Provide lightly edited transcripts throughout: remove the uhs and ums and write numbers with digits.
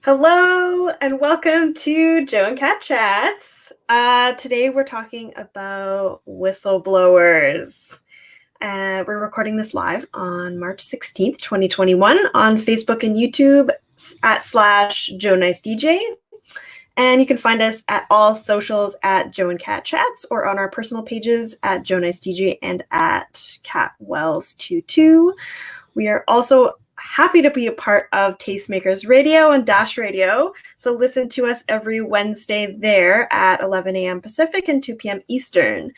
Hello and welcome to Joe and Cat Chats. Today we're talking about whistleblowers. We're recording this live on March 16th, 2021 on Facebook and YouTube at /JoeNiceDJ. And you can find us at all socials at Joe and Cat Chats or on our personal pages at JoeNiceDJ and at CatWells22. We are also happy to be a part of Tastemakers Radio and Dash Radio. So listen to us every Wednesday there at 11 a.m. Pacific and 2 p.m. Eastern.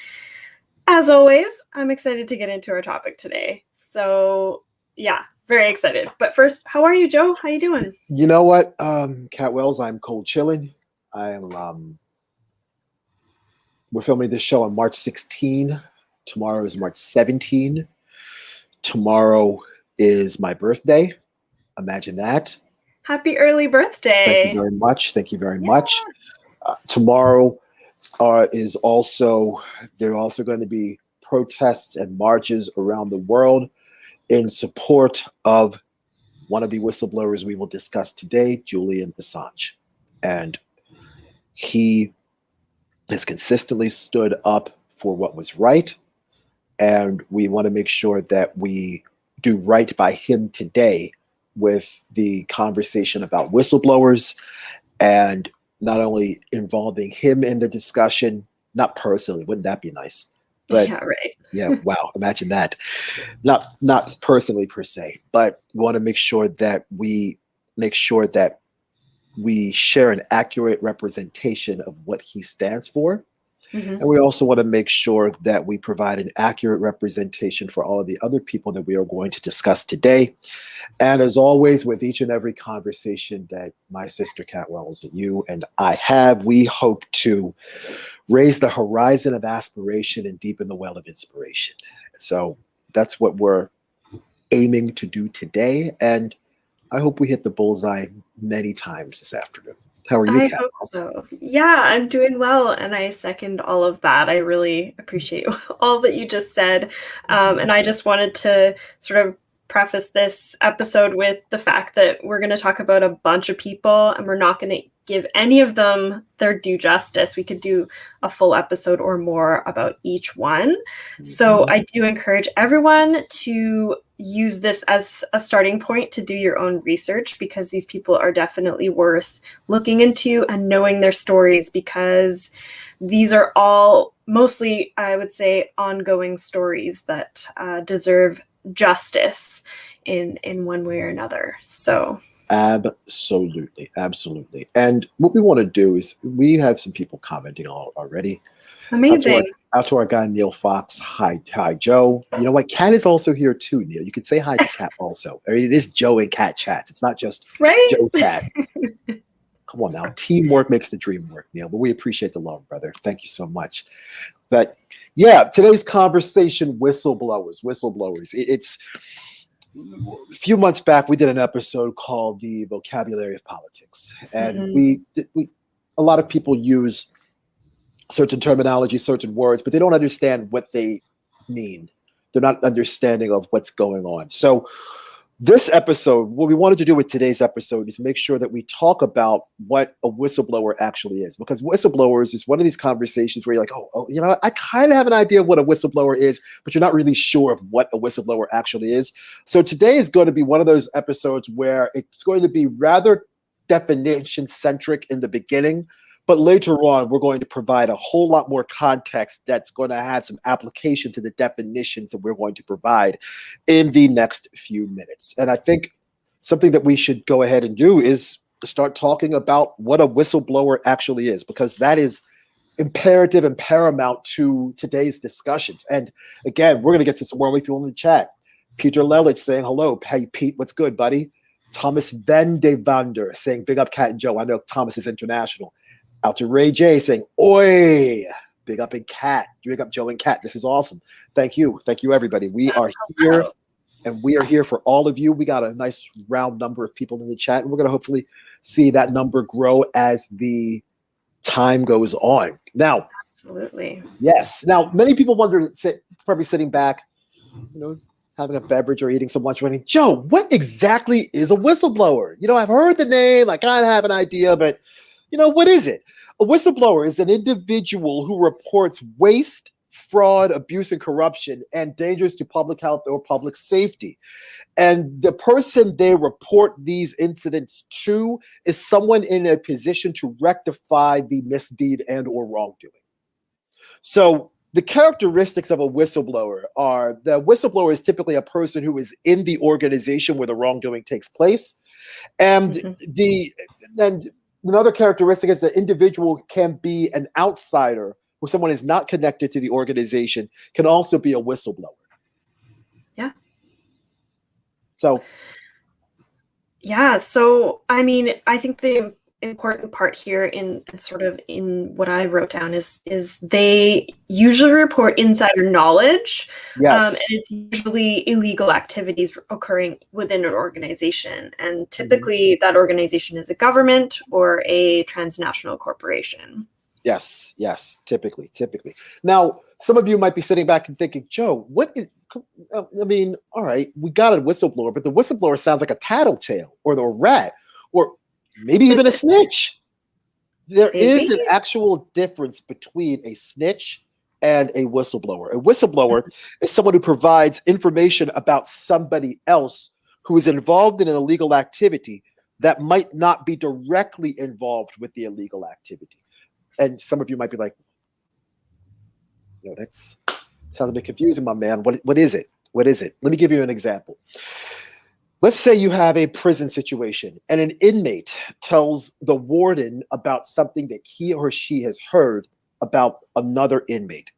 As always, I'm excited to get into our topic today. So yeah, very excited. But first, how are you, Joe? How you doing? You know what, Cat Wells, I'm cold chilling. I am. We're filming this show on March 16. Tomorrow is March 17. Tomorrow is my birthday. Imagine that. Happy early birthday. Thank you very much. Thank you very much. Tomorrow is also, there are also going to be protests and marches around the world in support of one of the whistleblowers we will discuss today, Julian Assange. And he has consistently stood up for what was right. And we want to make sure that we do right by him today with the conversation about whistleblowers, and not only involving him in the discussion, not personally, wouldn't that be nice? But yeah, right. Yeah, wow, imagine that. Not personally per se, but we want to make sure that we share an accurate representation of what he stands for. Mm-hmm. And we also want to make sure that we provide an accurate representation for all of the other people that we are going to discuss today. And as always, with each and every conversation that my sister Cat Wells and you and I have, we hope to raise the horizon of aspiration and deepen the well of inspiration. So that's what we're aiming to do today. And I hope we hit the bullseye many times this afternoon. How are you, Cat? I hope so. Yeah, I'm doing well, and I second all of that. I really appreciate all that you just said. And I just wanted to sort of preface this episode with the fact that we're going to talk about a bunch of people, and we're not going to give any of them their due justice. We could do a full episode or more about each one. Mm-hmm. So I do encourage everyone to use this as a starting point to do your own research, because these people are definitely worth looking into and knowing their stories, because these are all mostly, I would say, ongoing stories that deserve justice in one way or another. So absolutely. And what we want to do is, we have some people commenting already. Amazing. Out to our guy Neil Fox. Hi, Joe. You know what? Cat is also here too, Neil. You could say hi to Cat also. I mean, it is Joe and Cat Chats. It's not just right? Joe Cat. Come on now. Teamwork makes the dream work, Neil. But we appreciate the love, brother. Thank you so much. But yeah, today's conversation, whistleblowers. It's a few months back, we did an episode called The Vocabulary of Politics. And we a lot of people use certain terminology, certain words, but they don't understand what they mean. They're not understanding of what's going on. So this episode, what we wanted to do with today's episode is make sure that we talk about what a whistleblower actually is, because whistleblowers is one of these conversations where you're like, oh, you know, I kind of have an idea of what a whistleblower is, but you're not really sure of what a whistleblower actually is. So today is going to be one of those episodes where it's going to be rather definition centric in the beginning, but later on, we're going to provide a whole lot more context that's going to have some application to the definitions that we're going to provide in the next few minutes. And I think something that we should go ahead and do is start talking about what a whistleblower actually is, because that is imperative and paramount to today's discussions. And again, we're going to get to some more people in the chat. Peter Lelich saying hello. Hey, Pete, what's good, buddy? Thomas Van de Vander saying big up Cat and Joe. I know Thomas is international. Out to Ray J saying, oi, big up in Cat, big up Joe and Cat. This is awesome. Thank you, everybody. We are here, and we are here for all of you. We got a nice round number of people in the chat, and we're going to hopefully see that number grow as the time goes on. Now, absolutely. Yes. Now, many people wonder, probably sitting back, you know, having a beverage or eating some lunch, running, Joe, what exactly is a whistleblower? I've heard the name, I kind of have an idea, but what is it? A whistleblower is an individual who reports waste, fraud, abuse, and corruption and dangers to public health or public safety. And the person they report these incidents to is someone in a position to rectify the misdeed and or wrongdoing. So the characteristics of a whistleblower are the whistleblower is typically a person who is in the organization where the wrongdoing takes place. And and another characteristic is the individual can be an outsider, where someone is not connected to the organization, can also be a whistleblower. Yeah. So I mean, I think the important part here in sort of in what I wrote down is they usually report insider knowledge. And yes. it's usually illegal activities occurring within an organization. And typically that organization is a government or a transnational corporation. Yes, typically. Now, some of you might be sitting back and thinking, Joe, what is, I mean, all right, we got a whistleblower, but the whistleblower sounds like a tattletale or the rat or maybe even a snitch. There is an actual difference between a snitch and a whistleblower. A whistleblower is someone who provides information about somebody else who is involved in an illegal activity that might not be directly involved with the illegal activity. And some of you might be like, that sounds a bit confusing, my man. What is it? What is it? Let me give you an example. Let's say you have a prison situation and an inmate tells the warden about something that he or she has heard about another inmate.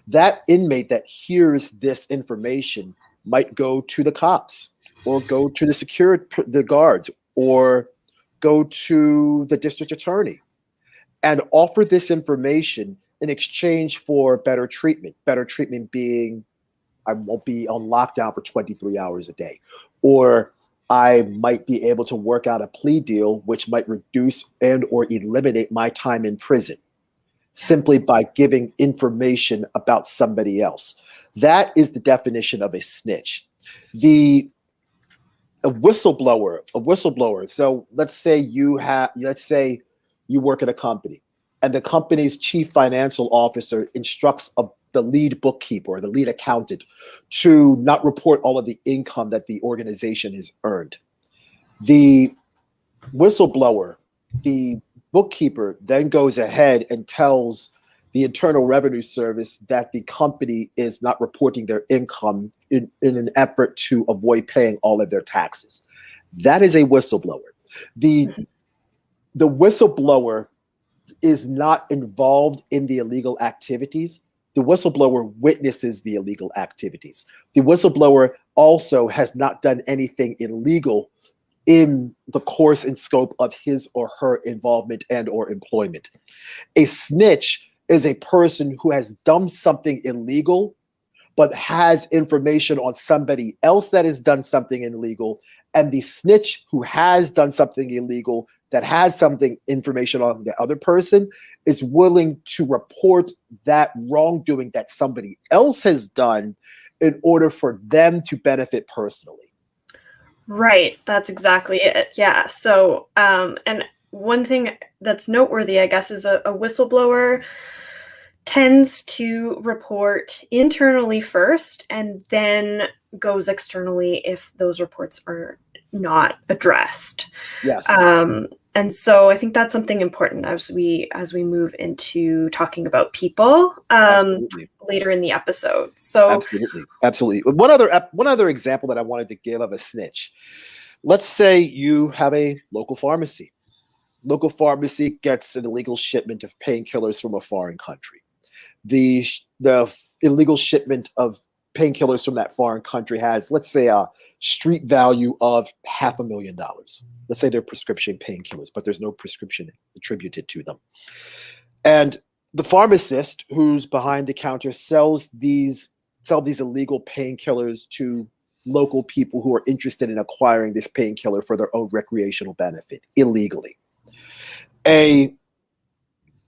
That inmate that hears this information might go to the cops or go to the guards or go to the district attorney and offer this information in exchange for better treatment. Better treatment being, I won't be on lockdown for 23 hours a day. Or I might be able to work out a plea deal, which might reduce and or eliminate my time in prison simply by giving information about somebody else. That is the definition of a snitch. A whistleblower. So let's say you work at a company and the company's chief financial officer instructs the lead bookkeeper or the lead accountant to not report all of the income that the organization has earned. The whistleblower, the bookkeeper, then goes ahead and tells the Internal Revenue Service that the company is not reporting their income in an effort to avoid paying all of their taxes. That is a whistleblower. The whistleblower is not involved in the illegal activities. The whistleblower witnesses the illegal activities. The whistleblower also has not done anything illegal in the course and scope of his or her involvement and or employment. A snitch is a person who has done something illegal, but has information on somebody else that has done something illegal. And the snitch who has done something illegal that has information on the other person is willing to report that wrongdoing that somebody else has done in order for them to benefit personally. Right. That's exactly it. Yeah. So, and one thing that's noteworthy, I guess, is a whistleblower tends to report internally first and then goes externally if those reports are not addressed. Yes. And so I think that's something important as we move into talking about people later in the episode. So absolutely. One other example that I wanted to give of a snitch. Let's say you have a local pharmacy. Local pharmacy gets an illegal shipment of painkillers from a foreign country. The illegal shipment of painkillers from that foreign country has, let's say, a street value of $500,000. Let's say they're prescription painkillers, but there's no prescription attributed to them. And the pharmacist who's behind the counter sell these illegal painkillers to local people who are interested in acquiring this painkiller for their own recreational benefit illegally. And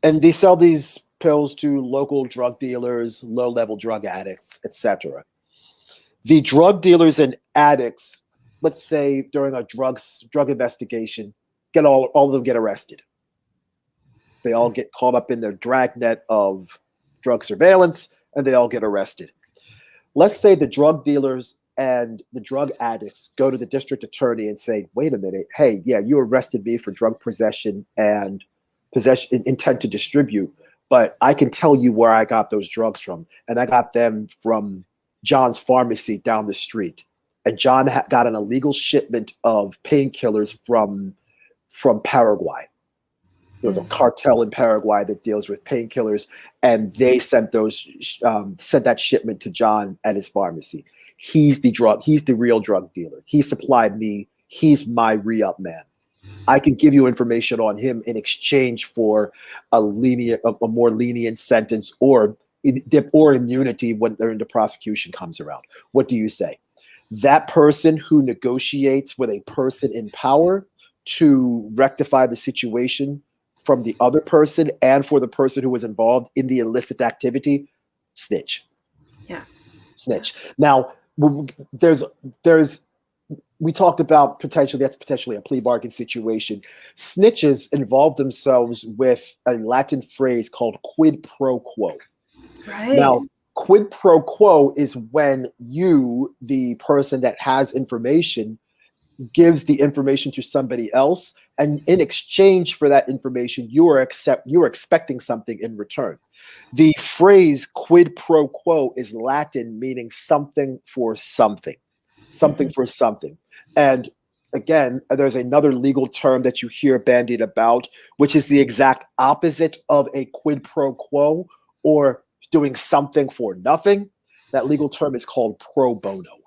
they sell these pills to local drug dealers, low-level drug addicts, etc. The drug dealers and addicts, let's say during a drug investigation, all of them get arrested. They all get caught up in their dragnet of drug surveillance, and they all get arrested. Let's say the drug dealers and the drug addicts go to the district attorney and say, wait a minute, hey, yeah, you arrested me for drug possession and intent to distribute, but I can tell you where I got those drugs from. And I got them from John's pharmacy down the street. And John got an illegal shipment of painkillers from Paraguay. There's a cartel in Paraguay that deals with painkillers, and they sent that shipment to John at his pharmacy. He's the real drug dealer. He supplied me. He's my re-up man. I can give you information on him in exchange for a more lenient sentence or immunity when the prosecution comes around. What do you say? That person who negotiates with a person in power to rectify the situation from the other person and for the person who was involved in the illicit activity, snitch. Yeah. Snitch. Now, we talked about that's potentially a plea bargain situation. Snitches involve themselves with a Latin phrase called quid pro quo. Right. Now, quid pro quo is when you, the person that has information, gives the information to somebody else, and in exchange for that information, you are expecting something in return. The phrase quid pro quo is Latin, meaning something for something, something for something. And again, there's another legal term that you hear bandied about, which is the exact opposite of a quid pro quo, or doing something for nothing. That legal term is called pro bono.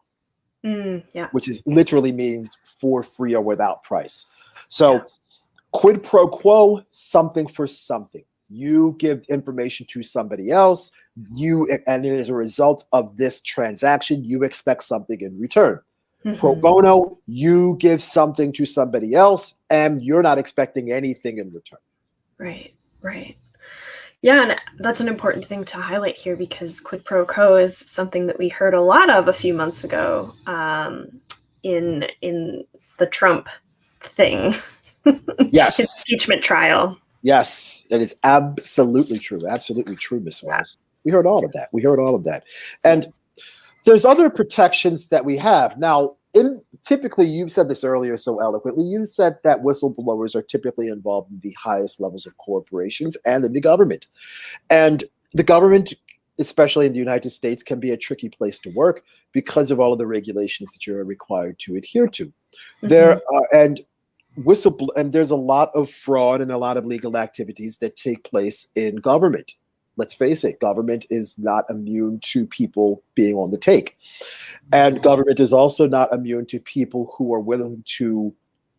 Yeah. Which is literally means for free or without price. So quid pro quo, something for something. You give information to somebody else, and as a result of this transaction, you expect something in return. Pro bono, you give something to somebody else, and you're not expecting anything in return. Right. Yeah, and that's an important thing to highlight here, because quid pro quo is something that we heard a lot of a few months ago in the Trump thing. Yes. His impeachment trial. Yes, that is absolutely true. Absolutely true, Ms. Wells. We heard all of that. And there's other protections that we have. Now, typically, you said this earlier so eloquently, you said that whistleblowers are typically involved in the highest levels of corporations and in the government. And the government, especially in the United States, can be a tricky place to work because of all of the regulations that you're required to adhere to. And there's a lot of fraud and a lot of legal activities that take place in government. Let's face it, government is not immune to people being on the take. And government is also not immune to people who are willing to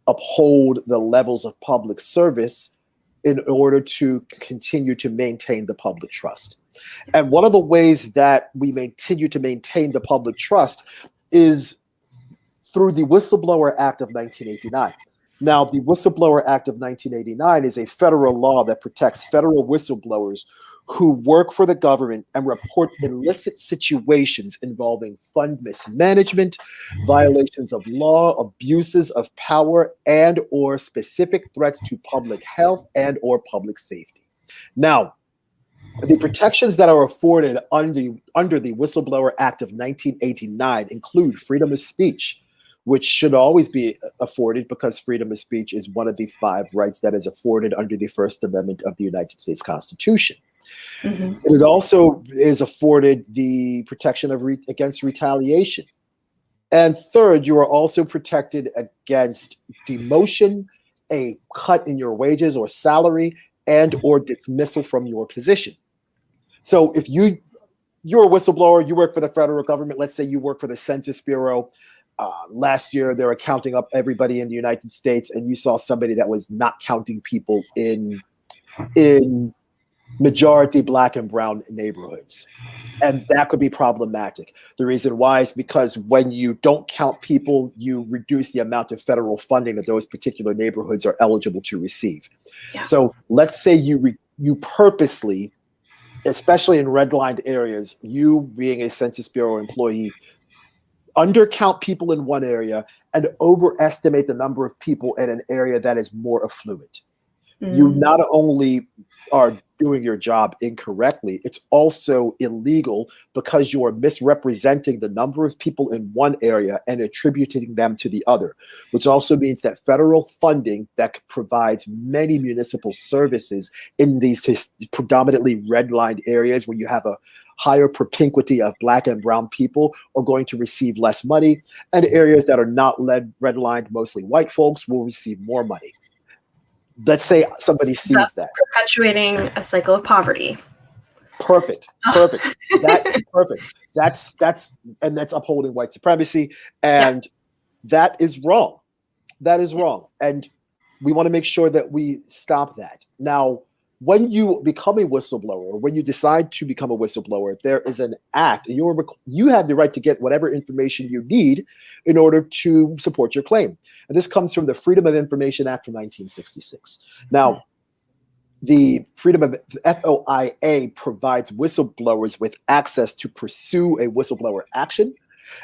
uphold the levels of public service in order to continue to maintain the public trust. And one of the ways that we continue to maintain the public trust is through the Whistleblower Act of 1989. Now, the Whistleblower Act of 1989 is a federal law that protects federal whistleblowers who work for the government and report illicit situations involving fund mismanagement, violations of law, abuses of power, and or specific threats to public health and or public safety. Now, the protections that are afforded under the Whistleblower Act of 1989 include freedom of speech, which should always be afforded because freedom of speech is one of the 5 rights that is afforded under the First Amendment of the United States Constitution. It also is afforded the protection against retaliation. And third, you are also protected against demotion, a cut in your wages or salary, and or dismissal from your position. So if you're a whistleblower, you work for the federal government, let's say you work for the Census Bureau. Last year, they were counting up everybody in the United States, and you saw somebody that was not counting people in majority Black and brown neighborhoods. And that could be problematic. The reason why is because when you don't count people, you reduce the amount of federal funding that those particular neighborhoods are eligible to receive. Yeah. So let's say you purposely, especially in redlined areas, you being a Census Bureau employee, undercount people in one area and overestimate the number of people in an area that is more affluent. You not only are doing your job incorrectly, it's also illegal because you are misrepresenting the number of people in one area and attributing them to the other, which also means that federal funding that provides many municipal services in these predominantly redlined areas where you have a higher propinquity of Black and brown people are going to receive less money, and areas that are not redlined, mostly white folks, will receive more money. Let's say somebody sees that. Perpetuating a cycle of poverty. Perfect. Perfect. That's upholding white supremacy. And that is wrong. That is wrong. And we want to make sure that we stop that. Now, when you become a whistleblower, or when you decide to become a whistleblower, there is an act. You have the right to get whatever information you need in order to support your claim. And this comes from the Freedom of Information Act from 1966. Now, the Freedom of FOIA provides whistleblowers with access to pursue a whistleblower action.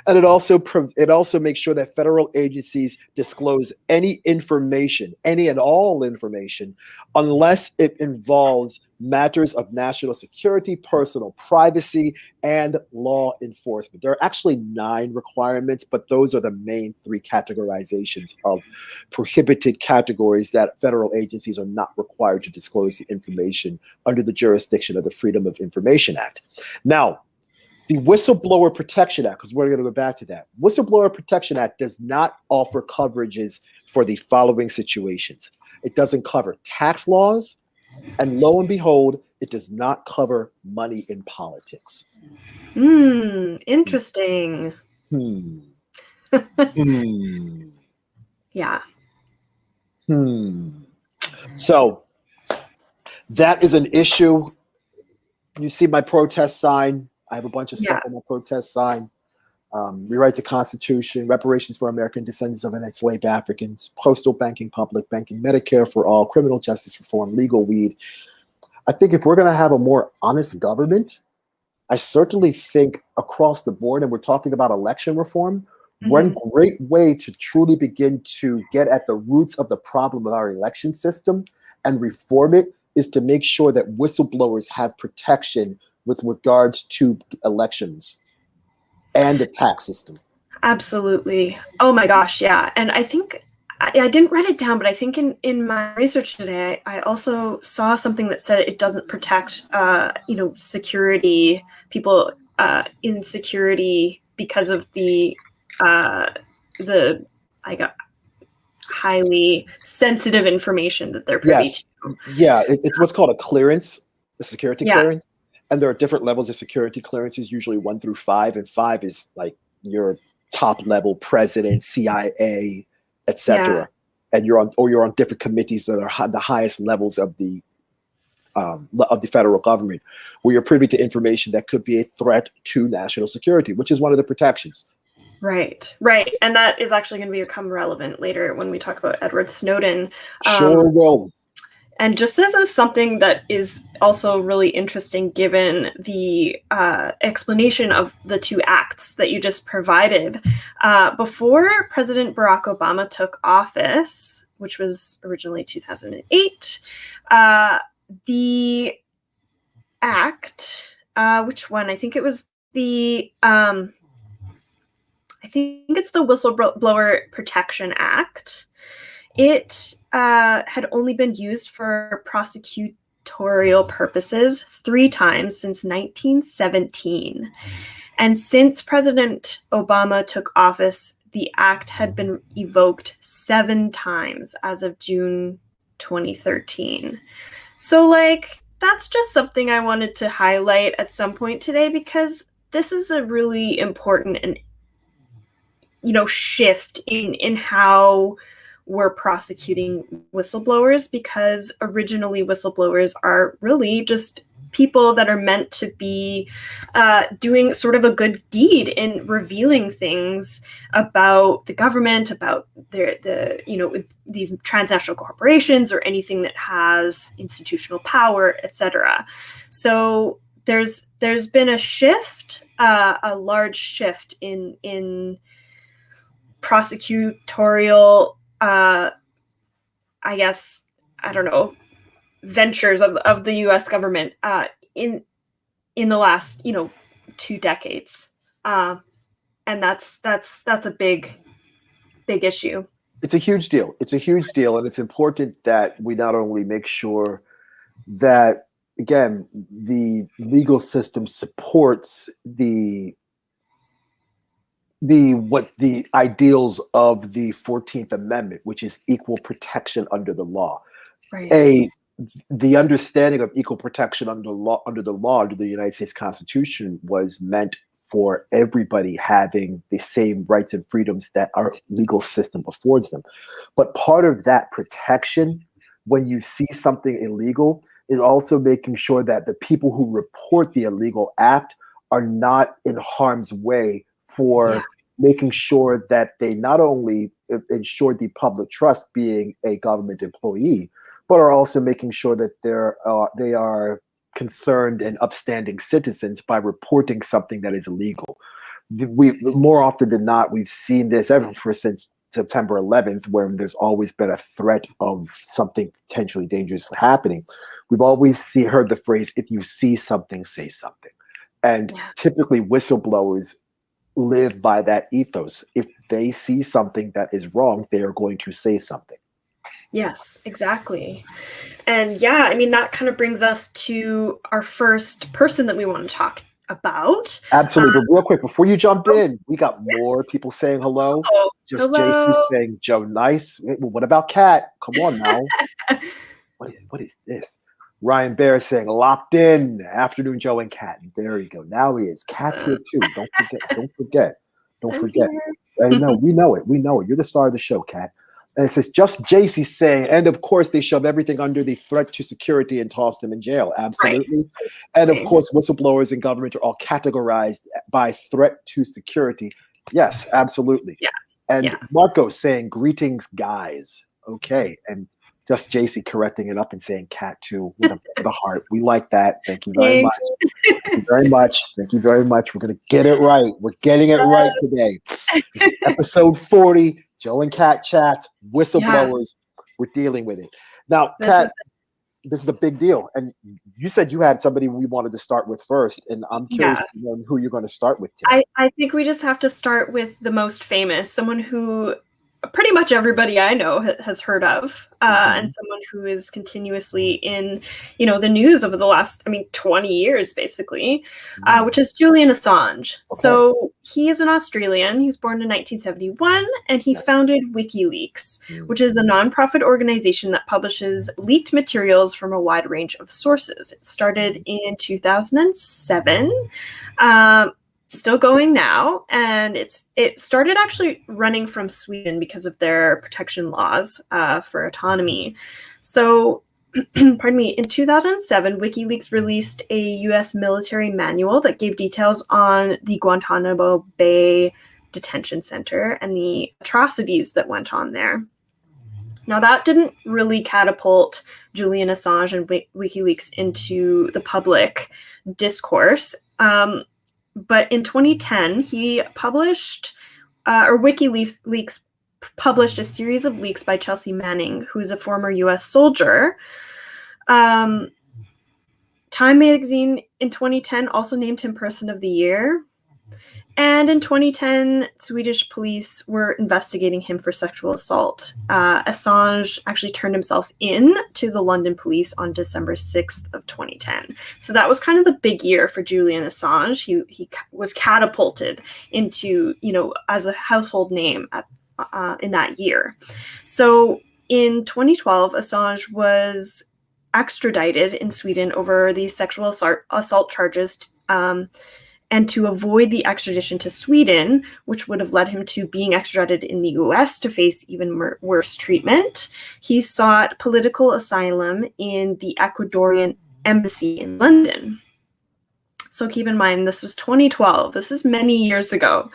And it also makes sure that federal agencies disclose any information, any and all information, unless it involves matters of national security, personal privacy, and law enforcement. There are actually 9 requirements, but those are the main 3 categorizations of prohibited categories that federal agencies are not required to disclose the information under the jurisdiction of the Freedom of Information Act. Now, the Whistleblower Protection Act, because we're going to go back to that. Whistleblower Protection Act does not offer coverages for the following situations. It doesn't cover tax laws, and lo and behold, it does not cover money in politics. Interesting. Yeah. So that is an issue. You see my protest sign. I have a bunch of stuff on my protest sign. Rewrite the Constitution, reparations for American descendants of enslaved Africans, postal banking, public banking, Medicare for all, criminal justice reform, legal weed. I think if we're going to have a more honest government, I certainly think across the board, and we're talking about election reform, one great way to truly begin to get at the roots of the problem of our election system and reform it is to make sure that whistleblowers have protection with regards to elections and the tax system. Absolutely. Oh my gosh, yeah. And I think I didn't write it down, but I think in my research today, I also saw something that said it doesn't protect, security, people in security because of the highly sensitive information that they're privy to. Yeah, it's what's called a clearance, a security clearance. And there are different levels of security clearances, usually 1 through 5. And 5 is like your top level president, CIA, etc. And you're on different committees that are the highest levels of the federal government, where you're privy to information that could be a threat to national security, which is one of the protections. Right. And that is actually going to become relevant later when we talk about Edward Snowden. Sure will. And just as something that is also really interesting, given the explanation of the 2 acts that you just provided, before President Barack Obama took office, which was originally 2008, the act, which one? I think it was the, I think it's the Whistleblower Protection Act. It had only been used for prosecutorial purposes 3 times since 1917. And since President Obama took office, the act had been evoked 7 times as of June 2013. So, that's just something I wanted to highlight at some point today, because this is a really important and, shift in how we're prosecuting whistleblowers, because originally whistleblowers are really just people that are meant to be doing sort of a good deed in revealing things about the government, about these transnational corporations or anything that has institutional power, etc. So there's been a shift a large shift in prosecutorial, I guess, I don't know, ventures of the U.S. government in the last 2 decades, and that's a big issue. It's a huge deal. It's a huge deal, and it's important that we not only make sure that, again, the legal system supports the ideals of the 14th Amendment, which is equal protection under the law. Right. The understanding of equal protection under the law under the United States Constitution was meant for everybody having the same rights and freedoms that our legal system affords them. But part of that protection, when you see something illegal, is also making sure that the people who report the illegal act are not in harm's way for making sure that they not only ensure the public trust being a government employee, but are also making sure that they are concerned and upstanding citizens by reporting something that is illegal. We more often than not, we've seen this ever since September 11th, where there's always been a threat of something potentially dangerous happening. We've always heard the phrase, if you see something, say something. And typically whistleblowers live by that ethos. If they see something that is wrong, they are going to say something. Yes, exactly. And yeah, I mean, that kind of brings us to our first person that we want to talk about. Absolutely. But real quick, before you jump in, we got more people saying hello. Just hello. JC saying Joe nice. Well, what about Kat? Come on now. What is this? Ryan Bear saying locked in. Afternoon, Joe and Kat. There you go. Now he is. Kat's here too. Don't forget. No, we know it. You're the star of the show, Kat. And it says just JC saying, and of course they shove everything under the threat to security and toss them in jail. Absolutely. Right. And of course, whistleblowers in government are all categorized by threat to security. Yes, absolutely. Yeah. And Marco saying greetings, guys. Okay. And just JC correcting it up and saying cat too with a heart. We like that. Thank you very much. Thank you very much. Thank you very much. We're going to get it right. We're getting it right today. This is episode 40. Joe and Kat chats, whistleblowers. We're dealing with it. Now, Kat, this is a big deal. And you said you had somebody we wanted to start with first. And I'm curious to know who you're going to start with today. I think we just have to start with the most famous, someone who pretty much everybody I know has heard of, and someone who is continuously in, the news over the last, 20 years, basically, which is Julian Assange. Okay. So he is an Australian. He was born in 1971, and he founded WikiLeaks, which is a nonprofit organization that publishes leaked materials from a wide range of sources. It started in 2007. Still going now, and it started actually running from Sweden because of their protection laws for autonomy. So, pardon me, in 2007, WikiLeaks released a U.S. military manual that gave details on the Guantanamo Bay detention center and the atrocities that went on there. Now, that didn't really catapult Julian Assange and WikiLeaks into the public discourse. But in 2010, he published, WikiLeaks published a series of leaks by Chelsea Manning, who's a former U.S. soldier. Time magazine in 2010 also named him Person of the Year. And in 2010, Swedish police were investigating him for sexual assault. Assange actually turned himself in to the London police on December 6th of 2010. So that was kind of the big year for Julian Assange. He was catapulted into, as a household name in that year. So in 2012, Assange was extradited in Sweden over these sexual assault charges, and to avoid the extradition to Sweden, which would have led him to being extradited in the US to face even worse treatment, he sought political asylum in the Ecuadorian embassy in London. So keep in mind, this was 2012. This is many years ago.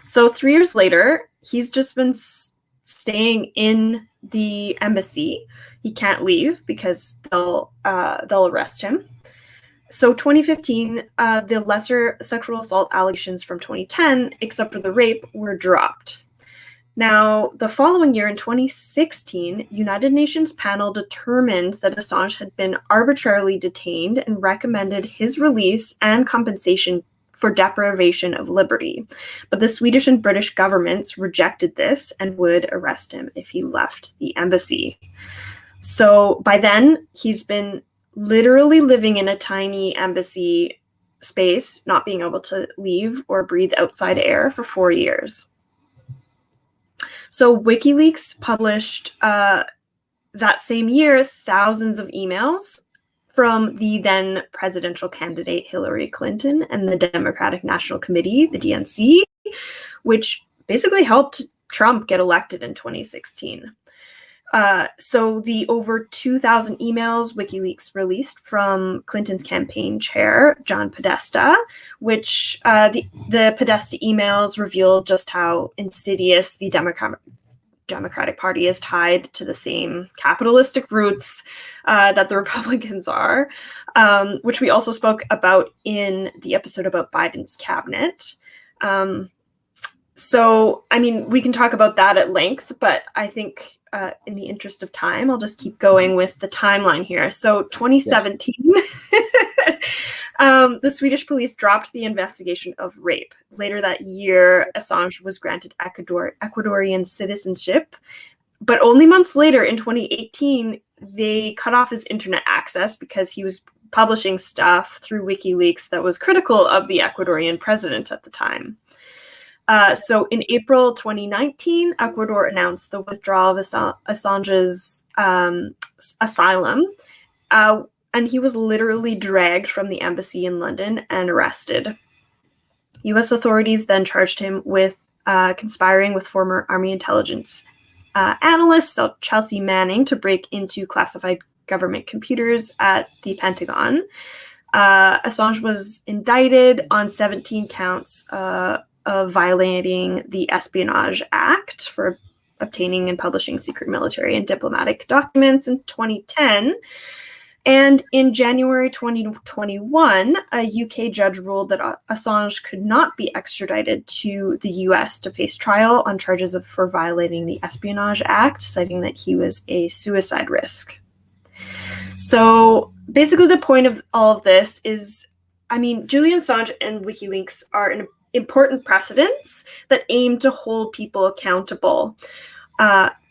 So 3 years later, he's just been staying in the embassy. He can't leave because they'll arrest him. So 2015, the lesser sexual assault allegations from 2010, except for the rape, were dropped. Now, the following year in 2016, United Nations panel determined that Assange had been arbitrarily detained and recommended his release and compensation for deprivation of liberty. But the Swedish and British governments rejected this and would arrest him if he left the embassy. So by then, he's been literally living in a tiny embassy space, not being able to leave or breathe outside air for 4 years. So WikiLeaks published that same year thousands of emails from the then presidential candidate Hillary Clinton and the Democratic National Committee, the DNC, which basically helped Trump get elected in 2016. So the over 2,000 emails WikiLeaks released from Clinton's campaign chair, John Podesta, which the Podesta emails reveal just how insidious the Democratic Party is tied to the same capitalistic roots that the Republicans are, which we also spoke about in the episode about Biden's cabinet. So, I mean, we can talk about that at length, but I think in the interest of time, I'll just keep going with the timeline here. So 2017, yes. The Swedish police dropped the investigation of rape. Later that year, Assange was granted Ecuadorian citizenship, but only months later in 2018, they cut off his internet access because he was publishing stuff through WikiLeaks that was critical of the Ecuadorian president at the time. So in April 2019, Ecuador announced the withdrawal of Assange's asylum, and he was literally dragged from the embassy in London and arrested. U.S. authorities then charged him with conspiring with former Army intelligence analyst Chelsea Manning to break into classified government computers at the Pentagon. Assange was indicted on 17 counts of violating the Espionage Act for obtaining and publishing secret military and diplomatic documents in 2010. And in January 2021, a UK judge ruled that Assange could not be extradited to the US to face trial on charges for violating the Espionage Act, citing that he was a suicide risk. So basically the point of all of this is, I mean, Julian Assange and WikiLeaks are an important precedents that aim to hold people accountable.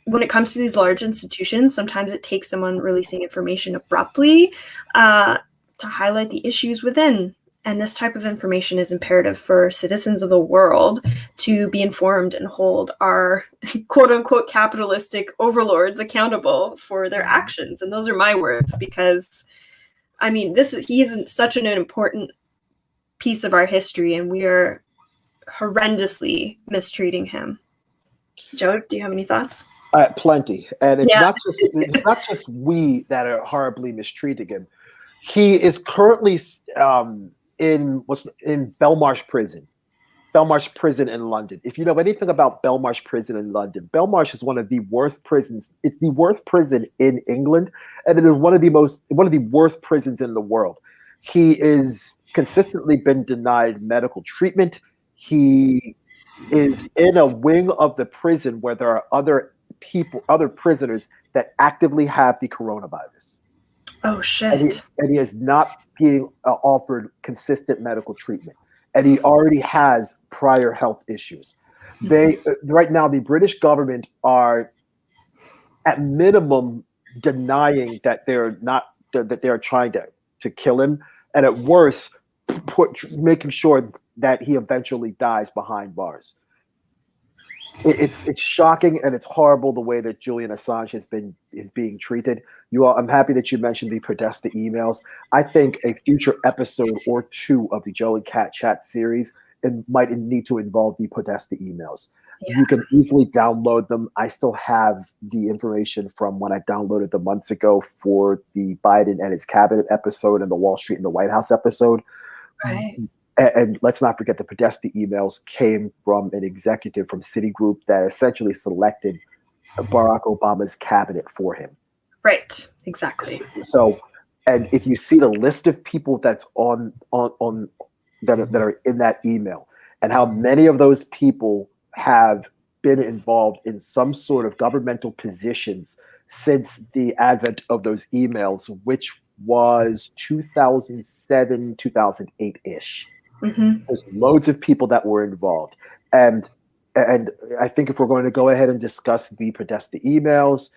When it comes to these large institutions, sometimes it takes someone releasing information abruptly to highlight the issues within. And this type of information is imperative for citizens of the world to be informed and hold our quote unquote capitalistic overlords accountable for their actions. And those are my words, because I mean, he is such an important piece of our history, and we are horrendously mistreating him. Joe, do you have any thoughts? Plenty, and it's not just we that are horribly mistreating him. He is currently in Belmarsh Prison. Belmarsh Prison in London. If you know anything about Belmarsh Prison in London, Belmarsh is one of the worst prisons. It's the worst prison in England, and it is one of the worst prisons in the world. He is consistently been denied medical treatment. He is in a wing of the prison where there are other prisoners that actively have the coronavirus. Oh, shit. And he is not being offered consistent medical treatment. And he already has prior health issues. Right now, the British government are at minimum denying that they are trying to kill him. And at worst, making sure that he eventually dies behind bars. It's shocking and it's horrible the way that Julian Assange is being treated. I'm happy that you mentioned the Podesta emails. I think a future episode or two of the Joe and Cat Chat series might need to involve the Podesta emails. Yeah. You can easily download them. I still have the information from when I downloaded them months ago for the Biden and his cabinet episode and the Wall Street and the White House episode. Right. And let's not forget the Podesta emails came from an executive from Citigroup that essentially selected Barack Obama's cabinet for him. Right, exactly. So And if you see the list of people that's on that are in that email, and how many of those people have been involved in some sort of governmental positions since the advent of those emails, which was 2007, 2008 ish. Mm-hmm. There's loads of people that were involved, and and I think if we're going to go ahead and discuss the Podesta emails,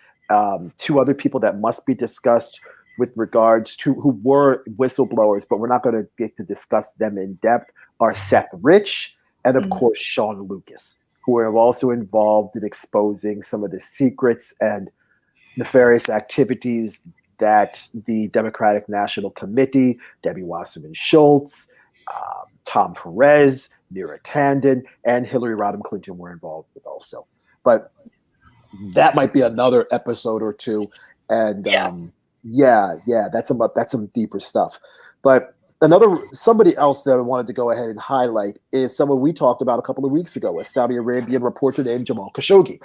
two other people that must be discussed with regards to who were whistleblowers, but we're not going to get to discuss them in depth, are Seth Rich and of course Sean Lucas, who are also involved in exposing some of the secrets and nefarious activities that the Democratic National Committee, Debbie Wasserman Schultz, Tom Perez, Neera Tanden, and Hillary Rodham Clinton were involved with also. But that might be another episode or two. And that's some deeper stuff. But somebody else that I wanted to go ahead and highlight is someone we talked about a couple of weeks ago, a Saudi Arabian reporter named Jamal Khashoggi.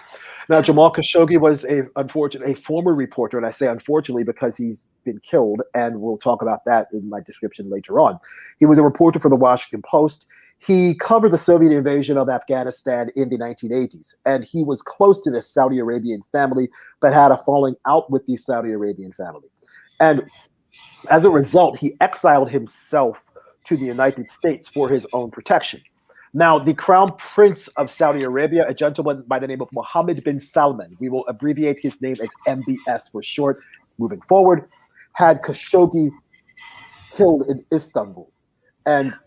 Now, Jamal Khashoggi was a former reporter, and I say unfortunately because he's been killed, and we'll talk about that in my description later on. He was a reporter for the Washington Post. He covered the Soviet invasion of Afghanistan in the 1980s, and he was close to the Saudi Arabian family, but had a falling out with the Saudi Arabian family. And as a result, he exiled himself to the United States for his own protection. Now, the Crown Prince of Saudi Arabia, a gentleman by the name of Mohammed bin Salman, we will abbreviate his name as MBS for short, moving forward, had Khashoggi killed in Istanbul. And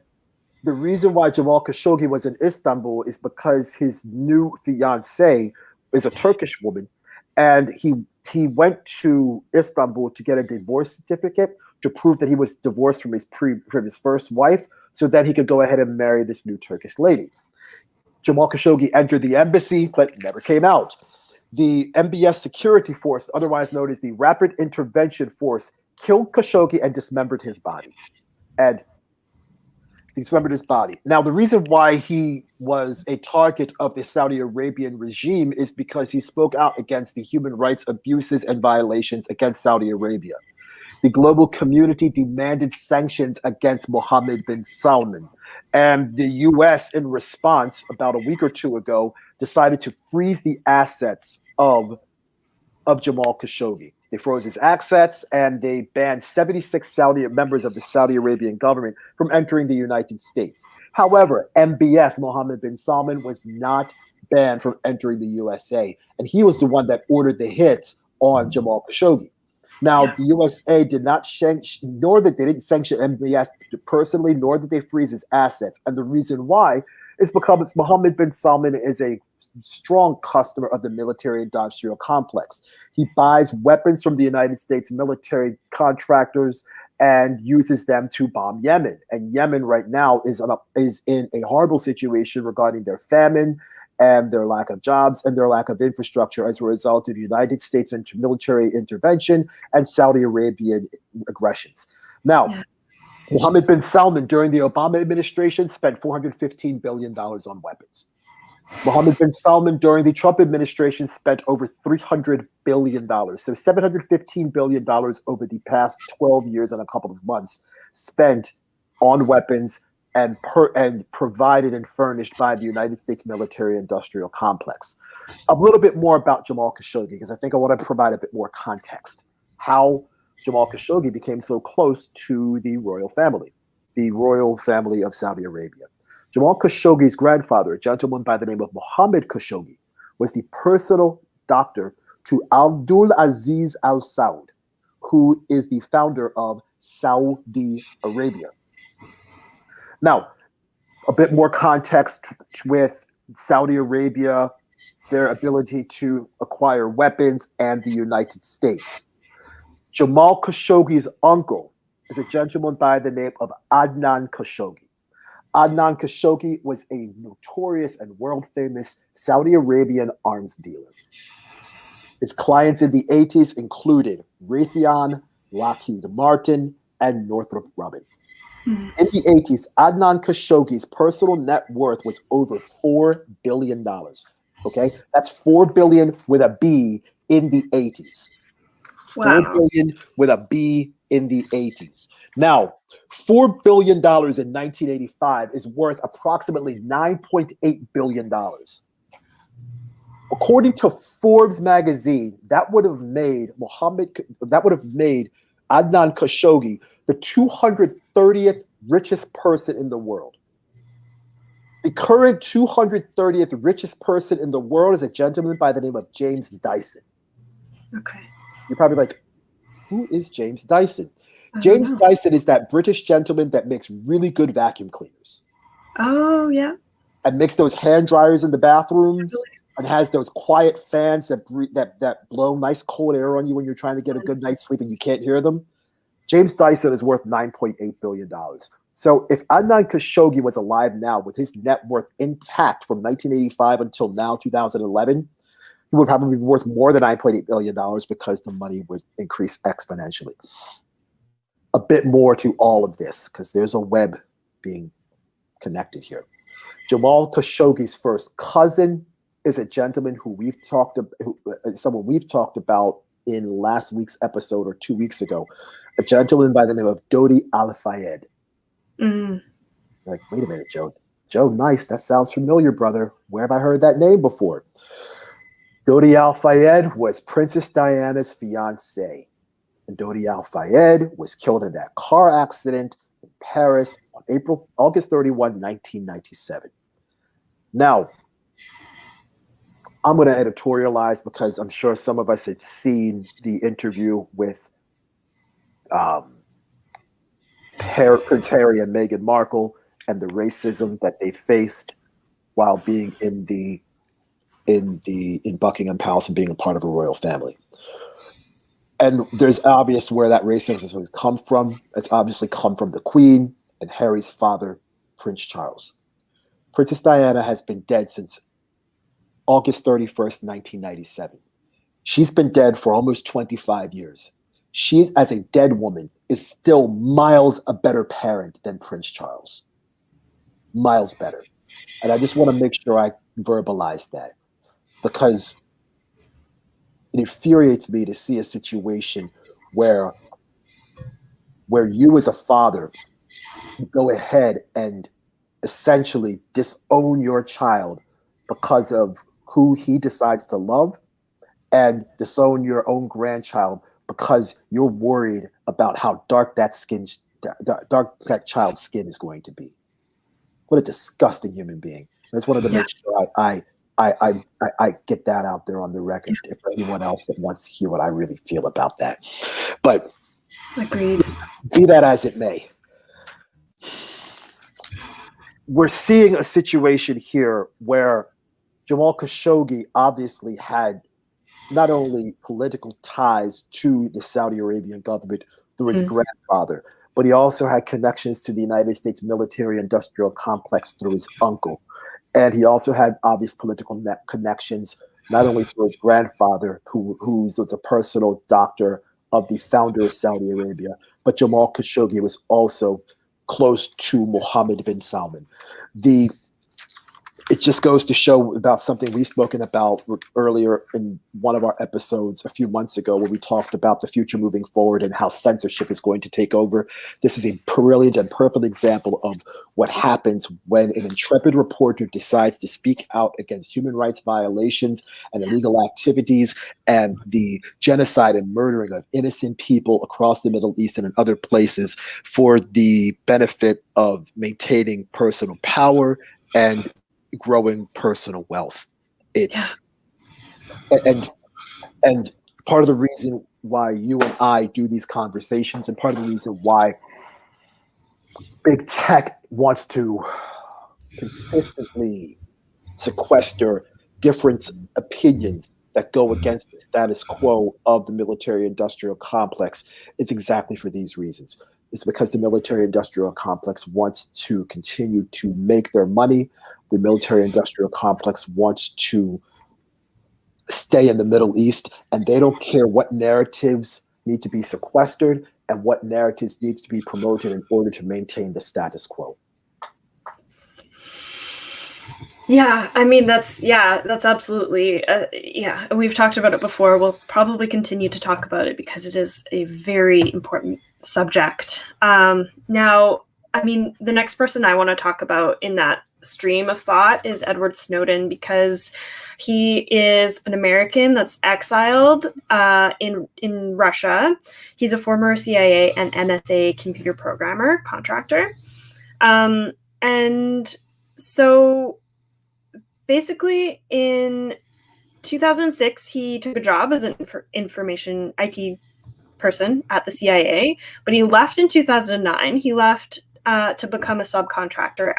the reason why Jamal Khashoggi was in Istanbul is because his new fiancée is a Turkish woman, and he went to Istanbul to get a divorce certificate to prove that he was divorced from his first wife, so that he could go ahead and marry this new Turkish lady. Jamal Khashoggi entered the embassy, but never came out. The MBS security force, otherwise known as the Rapid Intervention Force, killed Khashoggi and dismembered his body. Now, the reason why he was a target of the Saudi Arabian regime is because he spoke out against the human rights abuses and violations against Saudi Arabia. The global community demanded sanctions against Mohammed bin Salman. And the US, in response, about a week or two ago, decided to freeze the assets of Jamal Khashoggi. They froze his assets, and they banned 76 members of the Saudi Arabian government from entering the United States. However, MBS, Mohammed bin Salman, was not banned from entering the USA, and he was the one that ordered the hits on Jamal Khashoggi. Now, the USA did not sanction, nor that they didn't sanction MBS personally, nor did they freeze his assets. And the reason why is because Mohammed bin Salman is a strong customer of the military-industrial complex. He buys weapons from the United States military contractors and uses them to bomb Yemen. And Yemen right now is in a horrible situation regarding their famine and their lack of jobs and their lack of infrastructure as a result of United States military intervention and Saudi Arabian aggressions. Now, Mohammed bin Salman, during the Obama administration, spent $415 billion on weapons. Mohammed bin Salman, during the Trump administration, spent over $300 billion. So $715 billion over the past 12 years and a couple of months spent on weapons and provided and furnished by the United States military-industrial complex. A little bit more about Jamal Khashoggi, because I think I want to provide a bit more context. How Jamal Khashoggi became so close to the royal family of Saudi Arabia. Jamal Khashoggi's grandfather, a gentleman by the name of Mohammed Khashoggi, was the personal doctor to Abdul Aziz Al Saud, who is the founder of Saudi Arabia. Now, a bit more context with Saudi Arabia, their ability to acquire weapons, and the United States. Jamal Khashoggi's uncle is a gentleman by the name of Adnan Khashoggi. Adnan Khashoggi was a notorious and world-famous Saudi Arabian arms dealer. His clients in the 80s included Raytheon, Lockheed Martin, and Northrop Grumman. In the 80s, Adnan Khashoggi's personal net worth was over $4 billion. Okay? That's $4 billion with a B in the 80s. Wow. $4 billion with a B in the 80s. Now, $4 billion in 1985 is worth approximately $9.8 billion. According to Forbes magazine, that would have made Adnan Khashoggi the 230th richest person in the world. The current 230th richest person in the world is a gentleman by the name of James Dyson. Okay. You're probably like, who is James Dyson? James Dyson is that British gentleman that makes really good vacuum cleaners. Oh, yeah. And makes those hand dryers in the bathrooms and has those quiet fans that blow nice cold air on you when you're trying to get a good night's sleep and you can't hear them. James Dyson is worth $9.8 billion. So if Adnan Khashoggi was alive now with his net worth intact from 1985 until now, 2011, he would probably be worth more than $9.8 billion because the money would increase exponentially. A bit more to all of this because there's a web being connected here. Jamal Khashoggi's first cousin is a gentleman someone we've talked about in last week's episode or 2 weeks ago, a gentleman by the name of Dodi Al-Fayed. Like, wait a minute, Joe. Joe, nice. That sounds familiar, brother. Where have I heard that name before? Dodi Al-Fayed was Princess Diana's fiance. And Dodi Al-Fayed was killed in that car accident in Paris on August 31, 1997. Now, I'm going to editorialize because I'm sure some of us have seen the interview with Prince Harry and Meghan Markle and the racism that they faced while being in Buckingham Palace and being a part of a royal family. And there's obvious where that racism has come from. It's obviously come from the Queen and Harry's father, Prince Charles. Princess Diana has been dead since August 31st, 1997. She's been dead for almost 25 years. She, as a dead woman, is still miles a better parent than Prince Charles. Miles better. And I just want to make sure I verbalize that because it infuriates me to see a situation where you as a father go ahead and essentially disown your child because of who he decides to love and disown your own grandchild because you're worried about how dark that child's skin is going to be. What a disgusting human being. I just wanted to make sure I get that out there on the record for anyone else that wants to hear what I really feel about that. But agreed. Be that as it may, we're seeing a situation here where Jamal Khashoggi obviously had not only political ties to the Saudi Arabian government through his grandfather, but he also had connections to the United States military-industrial complex through his uncle. And he also had obvious political connections, not only through his grandfather, who's a personal doctor of the founder of Saudi Arabia, but Jamal Khashoggi was also close to Mohammed bin Salman. It just goes to show about something we've spoken about earlier in one of our episodes a few months ago, where we talked about the future moving forward and how censorship is going to take over. This is a brilliant and perfect example of what happens when an intrepid reporter decides to speak out against human rights violations and illegal activities and the genocide and murdering of innocent people across the Middle East and in other places for the benefit of maintaining personal power and growing personal wealth. And part of the reason why you and I do these conversations, and part of the reason why big tech wants to consistently sequester different opinions that go against the status quo of the military-industrial complex, is exactly for these reasons. It's because the military-industrial complex wants to continue to make their money. The military-industrial complex wants to stay in the Middle East, and they don't care what narratives need to be sequestered and what narratives need to be promoted in order to maintain the status quo. Yeah, I mean, that's absolutely, we've talked about it before. We'll probably continue to talk about it because it is a very important subject. Now, I mean, the next person I want to talk about in that stream of thought is Edward Snowden, because he is an American that's exiled in Russia. He's a former CIA and NSA computer programmer contractor. And so basically in 2006, he took a job as an information IT person at the CIA, but he left in 2009. He left to become a subcontractor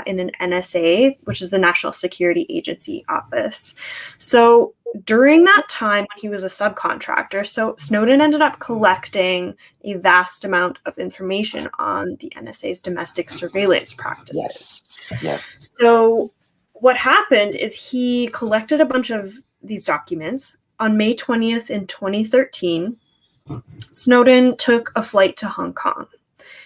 in an NSA, which is the National Security Agency office. So during that time when he was a subcontractor, so Snowden ended up collecting a vast amount of information on the NSA's domestic surveillance practices. Yes. So what happened is he collected a bunch of these documents. On May 20th in 2013, Snowden took a flight to Hong Kong.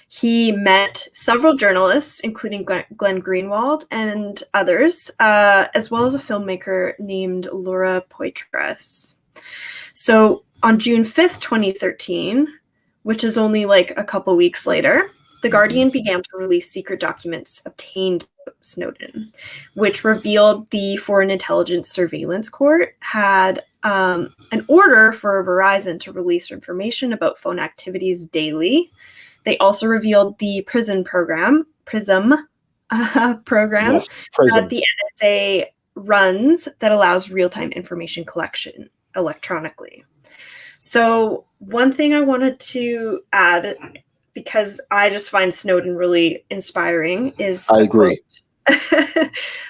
He met several journalists, including Glenn Greenwald and others, as well as a filmmaker named Laura Poitras. So on June 5th, 2013, which is only like a couple weeks later, The Guardian began to release secret documents obtained by Snowden, which revealed the Foreign Intelligence Surveillance Court had an order for Verizon to release information about phone activities daily. They also revealed the PRISM program that the NSA runs that allows real-time information collection electronically. So one thing I wanted to add, because I just find Snowden really inspiring, is I agree.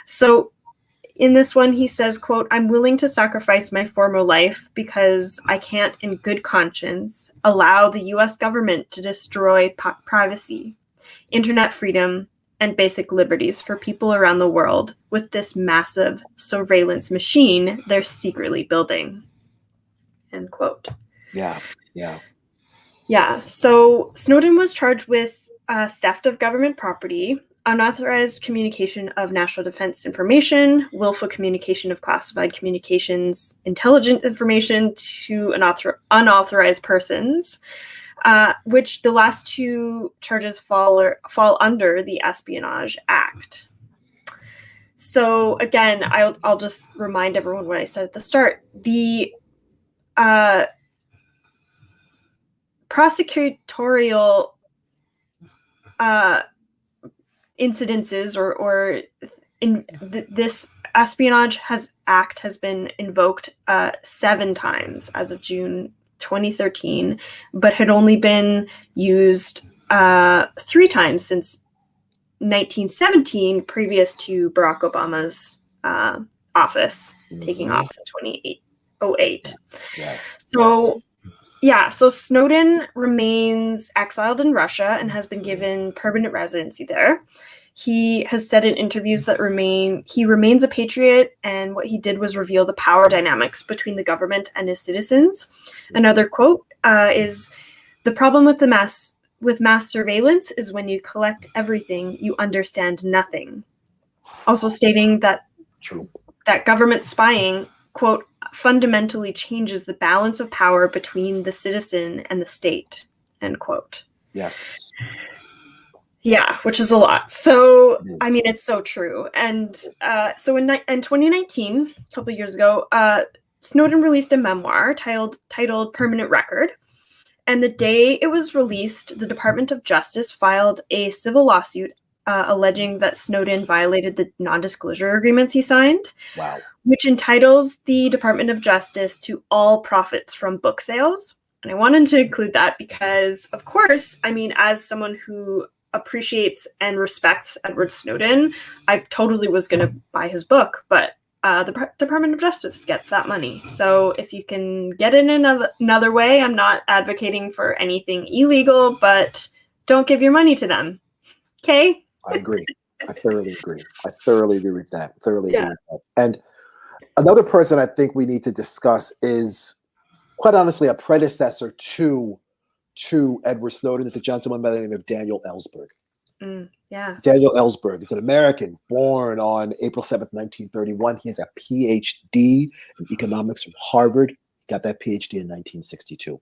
So in this one, he says, quote, "I'm willing to sacrifice my former life because I can't in good conscience allow the US government to destroy privacy, internet freedom, and basic liberties for people around the world with this massive surveillance machine they're secretly building." End quote. Yeah. So Snowden was charged with theft of government property, unauthorized communication of national defense information, willful communication of classified communications, intelligence information to unauthorized persons, which the last two charges fall under the Espionage Act. So again, I'll just remind everyone what I said at the start. The prosecutorial incidences or in this Espionage Act has been invoked 7 times as of June 2013, but had only been used 3 times since 1917, previous to Barack Obama's office taking office in 2008. Yes. So Snowden remains exiled in Russia and has been given permanent residency there. He has said in interviews that he remains a patriot, and what he did was reveal the power dynamics between the government and his citizens. Another quote is, "The problem with mass surveillance is when you collect everything, you understand nothing." Also stating that government spying, quote, "fundamentally changes the balance of power between the citizen and the state," end quote. Yes. Yeah, which is a lot. So, I mean, it's so true. And so in 2019, a couple of years ago, Snowden released a memoir titled Permanent Record. And the day it was released, the Department of Justice filed a civil lawsuit alleging that Snowden violated the non-disclosure agreements he signed. Wow. Which entitles the Department of Justice to all profits from book sales. And I wanted to include that because, of course, I mean, as someone who appreciates and respects Edward Snowden, I totally was going to buy his book, but the Department of Justice gets that money. So if you can get it in another way, I'm not advocating for anything illegal, but don't give your money to them. Okay? I agree. I thoroughly agree. I thoroughly agree with that. Agree with that. And another person I think we need to discuss is, quite honestly, a predecessor to Edward Snowden, is a gentleman by the name of Daniel Ellsberg. Daniel Ellsberg is an American born on April 7th, 1931. He has a PhD in economics from Harvard. He got that PhD in 1962.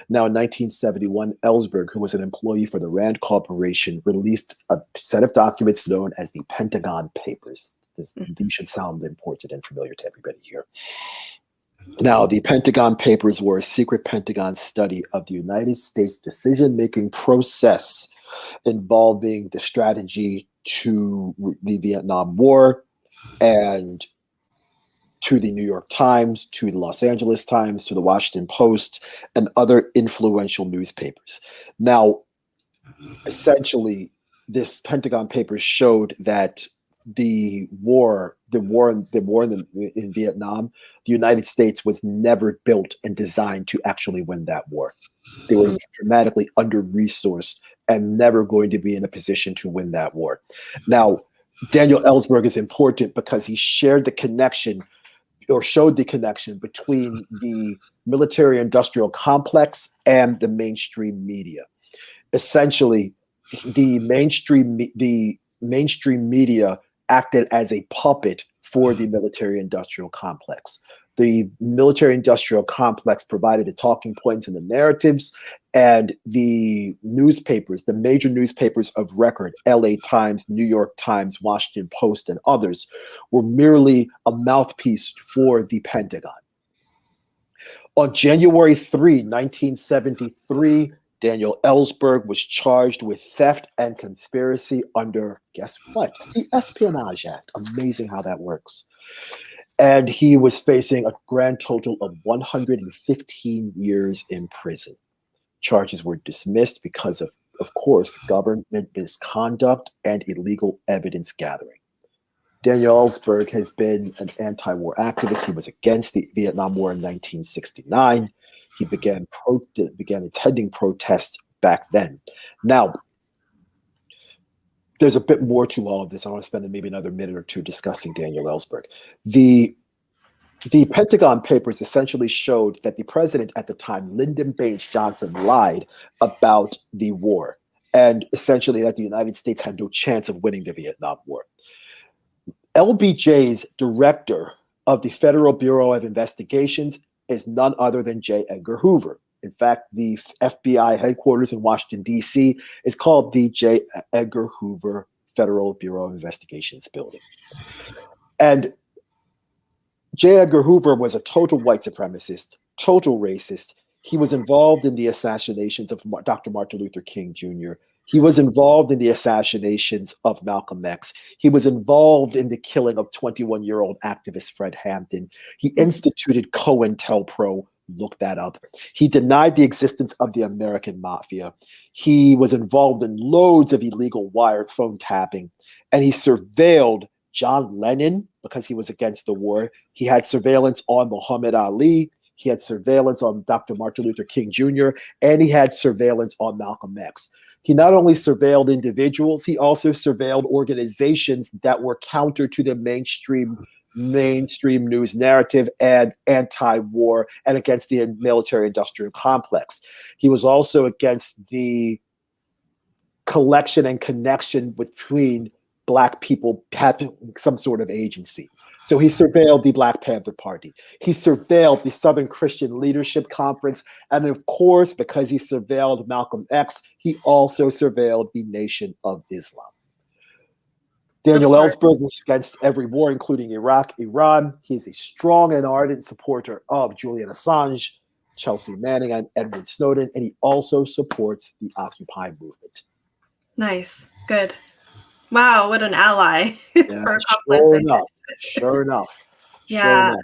Now, in 1971, Ellsberg, who was an employee for the Rand Corporation, released a set of documents known as the Pentagon Papers. These should sound important and familiar to everybody here. Now, the Pentagon Papers were a secret Pentagon study of the United States decision-making process involving the strategy to the Vietnam War and to the New York Times, to the Los Angeles Times, to the Washington Post, and other influential newspapers. Now, essentially, this Pentagon Papers showed that in Vietnam, the United States was never built and designed to actually win that war. They were dramatically under-resourced and never going to be in a position to win that war. Now, Daniel Ellsberg is important because he shared the connection or showed the connection between the military-industrial complex and the mainstream media. Essentially, the mainstream media acted as a puppet for the military-industrial complex. The military-industrial complex provided the talking points and the narratives, and the newspapers, the major newspapers of record, LA Times, New York Times, Washington Post, and others, were merely a mouthpiece for the Pentagon. On January 3, 1973, Daniel Ellsberg was charged with theft and conspiracy under, guess what? The Espionage Act. Amazing how that works. And he was facing a grand total of 115 years in prison. Charges were dismissed because of course, government misconduct and illegal evidence gathering. Daniel Ellsberg has been an anti-war activist. He was against the Vietnam War in 1969. He began attending protests back then. Now, there's a bit more to all of this. I want to spend maybe another minute or two discussing Daniel Ellsberg. The Pentagon Papers essentially showed that the president at the time, Lyndon Baines Johnson, lied about the war, and essentially that the United States had no chance of winning the Vietnam War. LBJ's director of the Federal Bureau of Investigations is none other than J. Edgar Hoover. In fact, the FBI headquarters in Washington, D.C. is called the J. Edgar Hoover Federal Bureau of Investigations building. And J. Edgar Hoover was a total white supremacist, total racist. He was involved in the assassinations of Dr. Martin Luther King Jr. He was involved in the assassinations of Malcolm X. He was involved in the killing of 21-year-old activist Fred Hampton. He instituted COINTELPRO. Look that up. He denied the existence of the American mafia. He was involved in loads of illegal wired phone tapping, and he surveilled John Lennon because he was against the war. He had surveillance on Muhammad Ali. He had surveillance on Dr. Martin Luther King Jr., and he had surveillance on Malcolm X. He not only surveilled individuals, he also surveilled organizations that were counter to the mainstream news narrative and anti-war and against the military-industrial complex. He was also against the collection and connection between Black people having some sort of agency. So he surveilled the Black Panther Party. He surveilled the Southern Christian Leadership Conference. And of course, because he surveilled Malcolm X, he also surveilled the Nation of Islam. Daniel Ellsberg was against every war, including Iraq, Iran. He's a strong and ardent supporter of Julian Assange, Chelsea Manning, and Edward Snowden, and he also supports the Occupy movement. Nice. Good. Wow, what an ally. Yeah, sure enough. Yeah.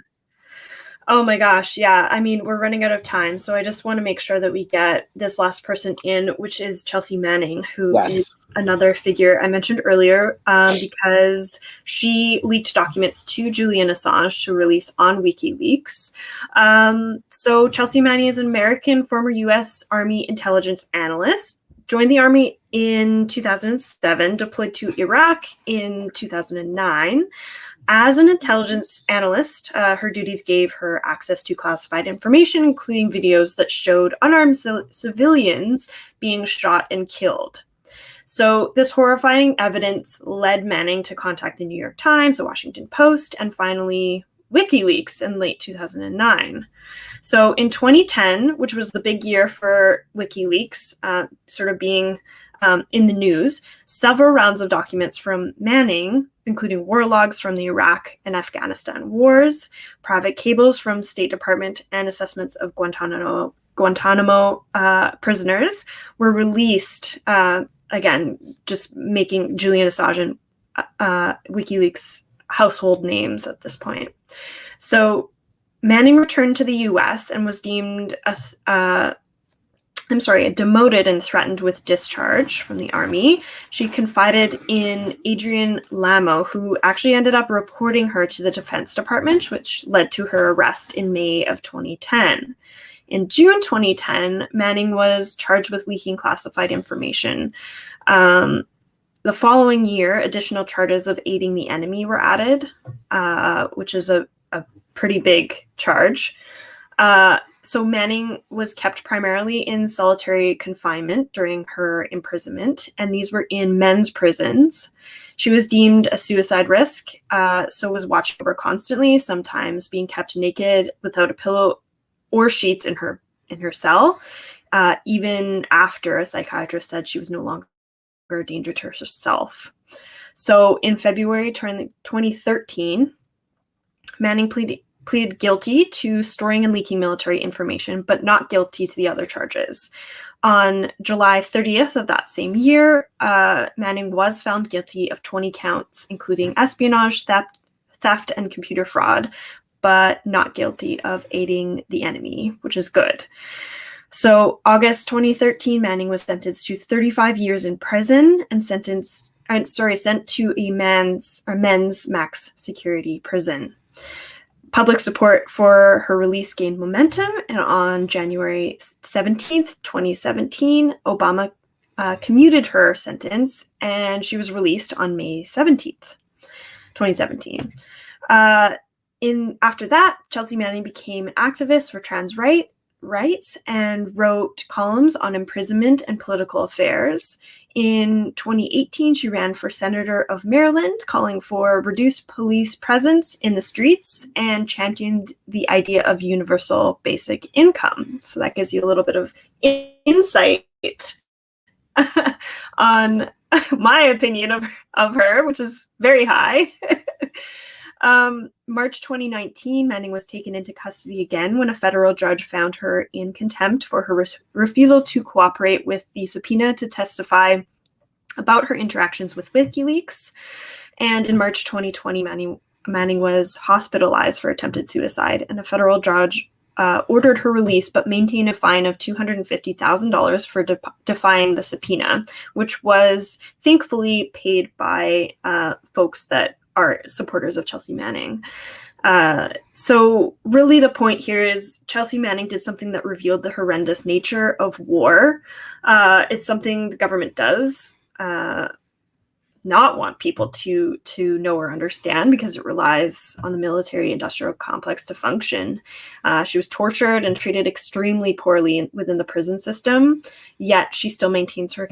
Oh my gosh. Yeah. I mean, we're running out of time. So I just want to make sure that we get this last person in, which is Chelsea Manning, who is another figure I mentioned earlier, because she leaked documents to Julian Assange to release on WikiLeaks. So Chelsea Manning is an American former U.S. Army intelligence analyst, joined the Army in 2007, deployed to Iraq in 2009. As an intelligence analyst, her duties gave her access to classified information, including videos that showed unarmed civilians being shot and killed. So this horrifying evidence led Manning to contact the New York Times, the Washington Post, and finally WikiLeaks in late 2009. So in 2010, which was the big year for WikiLeaks, sort of being in the news, several rounds of documents from Manning, including war logs from the Iraq and Afghanistan wars, private cables from State Department, and assessments of Guantanamo prisoners, were released, again, just making Julian Assange and WikiLeaks household names at this point. So Manning returned to the US and was deemed demoted and threatened with discharge from the Army. She confided in Adrian Lamo, who actually ended up reporting her to the Defense Department, which led to her arrest in May of 2010. In June 2010, Manning was charged with leaking classified information. The following year, additional charges of aiding the enemy were added, which is a pretty big charge. So Manning was kept primarily in solitary confinement during her imprisonment, and these were in men's prisons. She was deemed a suicide risk, so was watched over constantly, sometimes being kept naked without a pillow or sheets in her cell, even after a psychiatrist said she was no longer a danger to herself. So in February 2013, Manning pleaded guilty to storing and leaking military information, but not guilty to the other charges. On July 30th of that same year, Manning was found guilty of 20 counts, including espionage, theft, and computer fraud, but not guilty of aiding the enemy, which is good. So August 2013, Manning was sentenced to 35 years in prison and sent to a men's max security prison. Public support for her release gained momentum, and on January 17th, 2017, Obama commuted her sentence, and she was released on May 17th, 2017. After that, Chelsea Manning became an activist for trans rights and wrote columns on imprisonment and political affairs. In 2018, she ran for Senator of Maryland, calling for reduced police presence in the streets and championed the idea of universal basic income. So that gives you a little bit of insight on my opinion of her, which is very high. March 2019, Manning was taken into custody again when a federal judge found her in contempt for her refusal to cooperate with the subpoena to testify about her interactions with WikiLeaks. And in March 2020, Manning was hospitalized for attempted suicide, and a federal judge ordered her release, but maintained a fine of $250,000 for defying the subpoena, which was thankfully paid by folks that are supporters of Chelsea Manning. So really the point here is Chelsea Manning did something that revealed the horrendous nature of war. It's something the government does not want people to know or understand because it relies on the military industrial complex to function. She was tortured and treated extremely poorly within the prison system, yet she still maintains her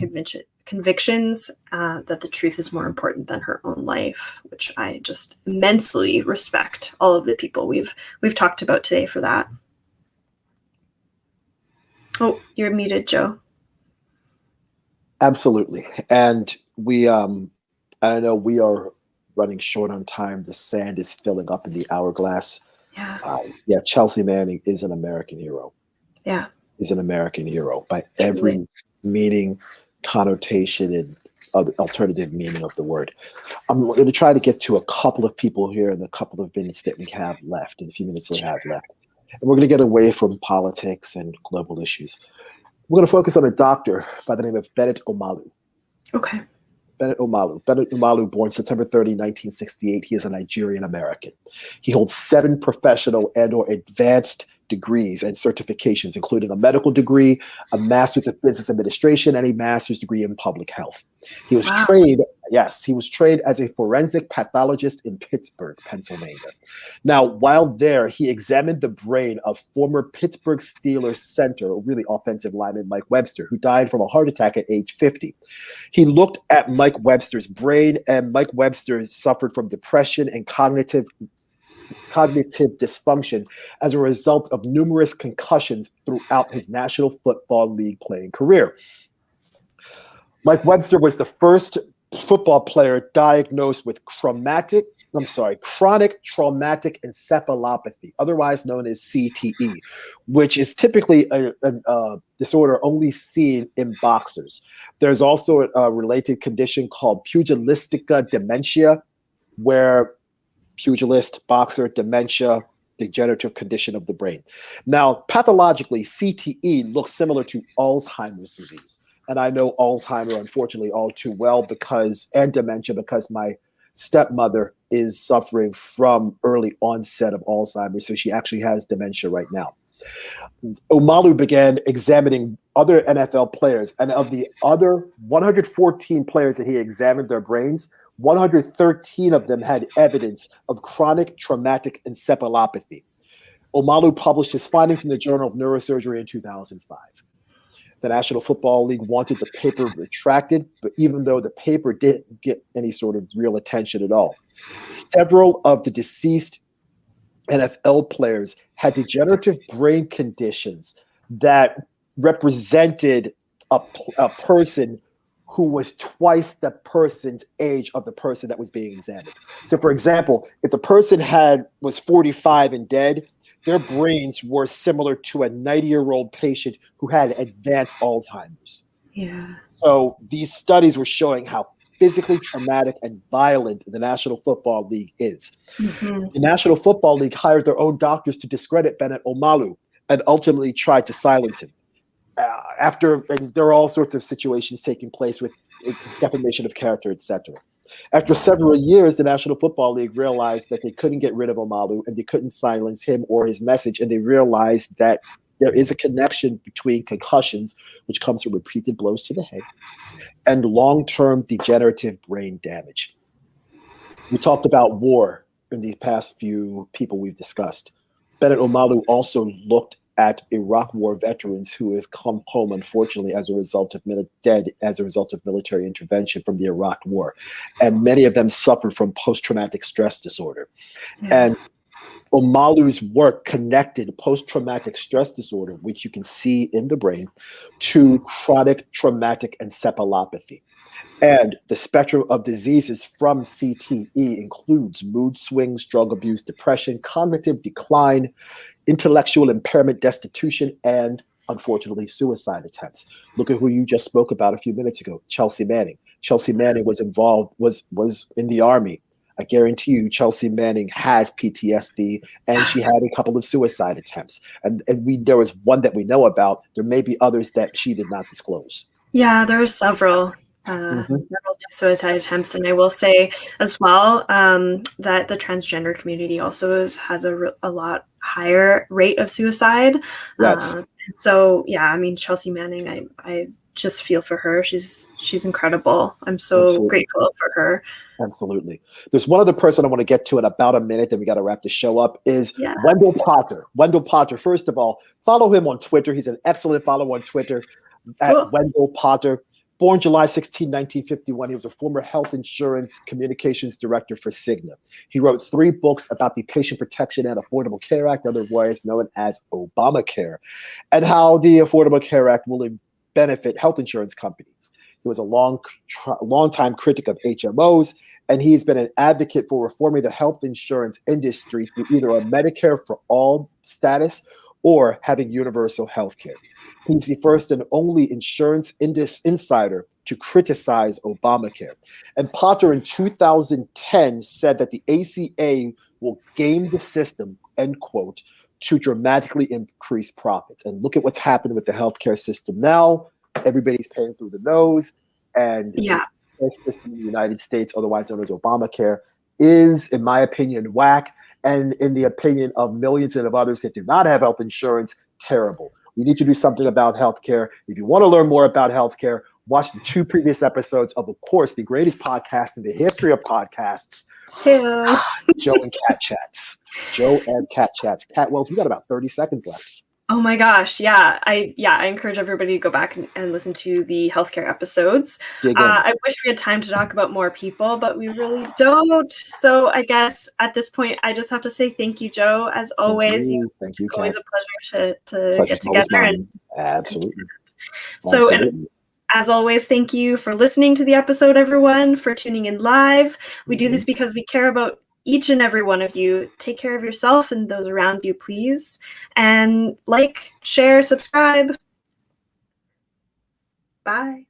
convictions that the truth is more important than her own life, which I just immensely respect all of the people we've talked about today for that. Oh, you're muted, Joe. Absolutely. And I know we are running short on time. The sand is filling up in the hourglass. Yeah. Chelsea Manning is an American hero. Yeah. Is an American hero by every meaning, connotation, and alternative meaning of the word. I'm going to try to get to a couple of people here in the couple of minutes that we have left, in the few minutes we have left. And we're going to get away from politics and global issues. We're going to focus on a doctor by the name of Bennett Omalu. Okay. Bennett Omalu, born September 30, 1968. He is a Nigerian American. He holds 7 professional and/or advanced degrees and certifications, including a medical degree, a master's of business administration, and a master's degree in public health. He was trained as a forensic pathologist in Pittsburgh, Pennsylvania. Now, while there, he examined the brain of former Pittsburgh Steelers center, a really offensive lineman, Mike Webster, who died from a heart attack at age 50. He looked at Mike Webster's brain, and Mike Webster suffered from depression and cognitive dysfunction as a result of numerous concussions throughout his National Football League playing career. Mike Webster was the first football player diagnosed with chronic traumatic encephalopathy, otherwise known as CTE, which is typically a disorder only seen in boxers. There's also a related condition called pugilistic dementia, where pugilist, boxer, dementia, degenerative condition of the brain. Now, pathologically, CTE looks similar to Alzheimer's disease. And I know Alzheimer, unfortunately, all too well and dementia, because my stepmother is suffering from early onset of Alzheimer's. So she actually has dementia right now. Omalu began examining other NFL players. And of the other 114 players that he examined their brains, 113 of them had evidence of chronic traumatic encephalopathy. Omalu published his findings in the Journal of Neurosurgery in 2005. The National Football League wanted the paper retracted, but even though the paper didn't get any sort of real attention at all, several of the deceased NFL players had degenerative brain conditions that represented a person who was twice the person's age of the person that was being examined. So, for example, if the person was 45 and dead, their brains were similar to a 90-year-old patient who had advanced Alzheimer's. Yeah. So these studies were showing how physically traumatic and violent the National Football League is. Mm-hmm. The National Football League hired their own doctors to discredit Bennett Omalu and ultimately tried to silence him. And there are all sorts of situations taking place with defamation of character, etc. After several years, the National Football League realized that they couldn't get rid of Omalu and they couldn't silence him or his message, and they realized that there is a connection between concussions, which comes from repeated blows to the head, and long-term degenerative brain damage. We talked about war in these past few people we've discussed. Bennett Omalu also looked at Iraq War veterans who have come home, unfortunately, as a result of military intervention from the Iraq War. And many of them suffered from post-traumatic stress disorder. Yeah. And Omalu's work connected post-traumatic stress disorder, which you can see in the brain, to chronic traumatic encephalopathy. And the spectrum of diseases from CTE includes mood swings, drug abuse, depression, cognitive decline, intellectual impairment, destitution, and unfortunately, suicide attempts. Look at who you just spoke about a few minutes ago, Chelsea Manning. Chelsea Manning was in the Army. I guarantee you, Chelsea Manning has PTSD, and she had a couple of suicide attempts. And there was one that we know about. There may be others that she did not disclose. Yeah, there were several suicide attempts, and I will say as well that the transgender community also has a lot higher rate of suicide. Yes. So yeah, I mean, Chelsea Manning, I just feel for her. She's incredible. I'm so grateful for her. Absolutely. There's one other person I want to get to in about a minute, then we got to wrap the show up, is Wendell Potter. Wendell Potter, first of all, follow him on Twitter. He's an excellent follow on Twitter at Wendell Potter. Born July 16, 1951, he was a former health insurance communications director for Cigna. He wrote 3 books about the Patient Protection and Affordable Care Act, otherwise known as Obamacare, and how the Affordable Care Act will benefit health insurance companies. He was a long-time critic of HMOs, and he's been an advocate for reforming the health insurance industry through either a Medicare for all status or having universal health care. He's the first and only insurance insider to criticize Obamacare. And Potter in 2010 said that the ACA will game the system, end quote, to dramatically increase profits. And look at what's happened with the healthcare system now. Everybody's paying through the nose. And the health system in the United States, otherwise known as Obamacare, is, in my opinion, whack. And in the opinion of millions and of others that do not have health insurance, terrible. We need to do something about healthcare. If you want to learn more about healthcare, watch the 2 previous episodes of course, the greatest podcast in the history of podcasts, Joe and Cat Chats. Joe and Cat Chats. Cat Wells, we got about 30 seconds left. Oh my gosh, yeah. I encourage everybody to go back and listen to the healthcare episodes. Dig in. I wish we had time to talk about more people, but we really don't. So I guess at this point, I just have to say thank you, Joe. As always, Thank you, it's always Kat. a pleasure to get Pleasure's always together mine. and Absolutely. so, and Absolutely. as always, thank you for listening to the episode, everyone, for tuning in live. We do Mhm. this because we care about each and every one of you. Take care of yourself and those around you, please. And like, share, subscribe. Bye.